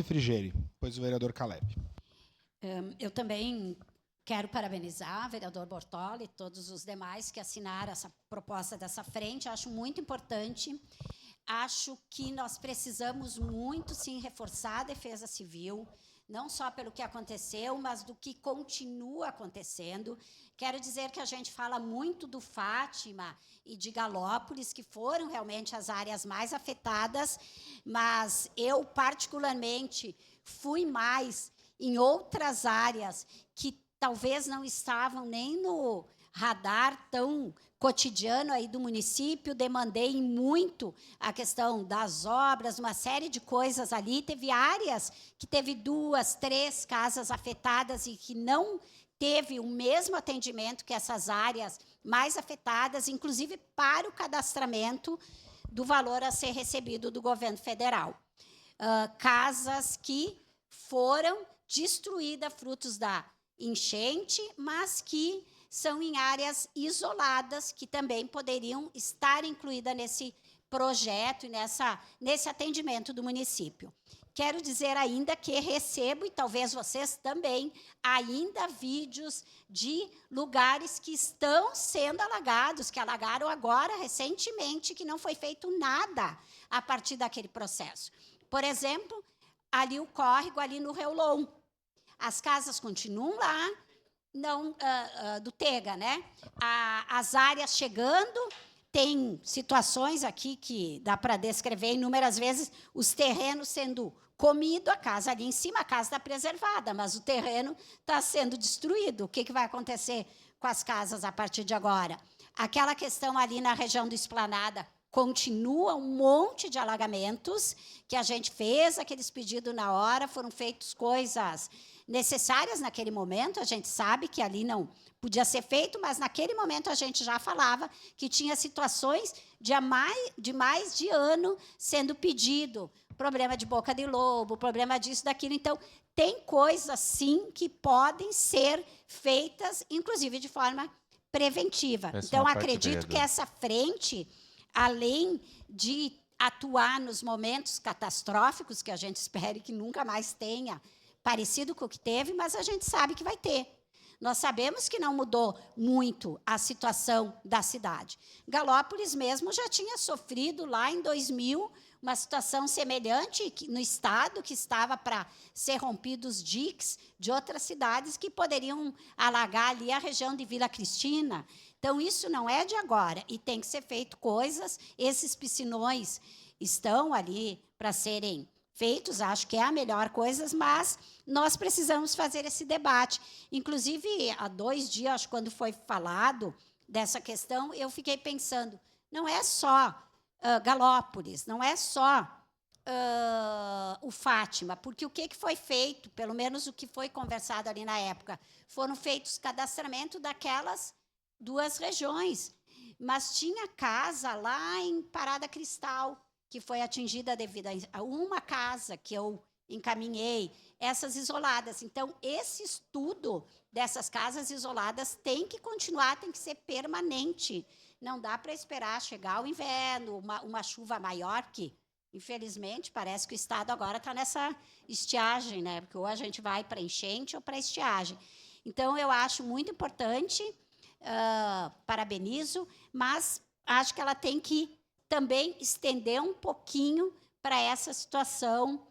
Frigeri, depois o vereador Caleb. Eu também quero parabenizar o vereador Bortoli e todos os demais que assinaram essa proposta dessa frente. Acho muito importante. Acho que nós precisamos muito, sim, reforçar a defesa civil, não só pelo que aconteceu, mas do que continua acontecendo. Quero dizer que a gente fala muito do Fátima e de Galópolis, que foram realmente as áreas mais afetadas, mas eu, particularmente, fui mais em outras áreas que talvez não estavam nem no radar tão cotidiano aí do município, demandei muito a questão das obras, uma série de coisas ali. Teve áreas que teve 2, 3 casas afetadas e que não teve o mesmo atendimento que essas áreas mais afetadas, inclusive para o cadastramento do valor a ser recebido do governo federal. Casas que foram destruídas frutos da enchente, mas que são em áreas isoladas, que também poderiam estar incluídas nesse projeto e nesse atendimento do município. Quero dizer ainda que recebo, e talvez vocês também, ainda vídeos de lugares que estão sendo alagados, que alagaram agora, recentemente, que não foi feito nada a partir daquele processo. Por exemplo, ali o córrego, ali no Reulon. As casas continuam lá, não, do Tega, né? As áreas chegando, tem situações aqui que dá para descrever inúmeras vezes, os terrenos sendo comidos, a casa ali em cima, a casa está preservada, mas o terreno está sendo destruído. O que vai acontecer com as casas a partir de agora? Aquela questão ali na região do Esplanada, continua um monte de alagamentos, que a gente fez aqueles pedidos na hora, foram feitas coisas necessárias naquele momento, a gente sabe que ali não podia ser feito, mas naquele momento a gente já falava que tinha situações de mais de ano sendo pedido, problema de boca de lobo, problema disso, daquilo. Então, tem coisas, sim, que podem ser feitas, inclusive de forma preventiva. Então, acredito que essa frente, além de atuar nos momentos catastróficos, que a gente espere que nunca mais tenha, parecido com o que teve, mas a gente sabe que vai ter. Nós sabemos que não mudou muito a situação da cidade. Galópolis mesmo já tinha sofrido lá em 2000 uma situação semelhante no estado, que estava para ser rompidos diques de outras cidades que poderiam alagar ali a região de Vila Cristina. Então, isso não é de agora, e tem que ser feito coisas. Esses piscinões estão ali para serem feitos, acho que é a melhor coisa, mas nós precisamos fazer esse debate. Inclusive, há 2 dias, acho, quando foi falado dessa questão, eu fiquei pensando, não é só Galópolis, não é só o Fátima, porque o que foi feito, pelo menos o que foi conversado ali na época, foram feitos cadastramento daquelas 2 regiões, mas tinha casa lá em Parada Cristal, que foi atingida devido a uma casa que eu encaminhei, essas isoladas. Então, esse estudo dessas casas isoladas tem que continuar, tem que ser permanente. Não dá para esperar chegar o inverno, uma chuva maior, que, infelizmente, parece que o Estado agora está nessa estiagem, né? Porque ou a gente vai para enchente ou para estiagem. Então, eu acho muito importante, parabenizo, mas acho que ela tem que também estender um pouquinho para essa situação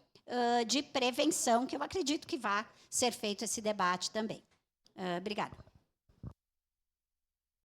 de prevenção, que eu acredito que vai ser feito esse debate também. Obrigada.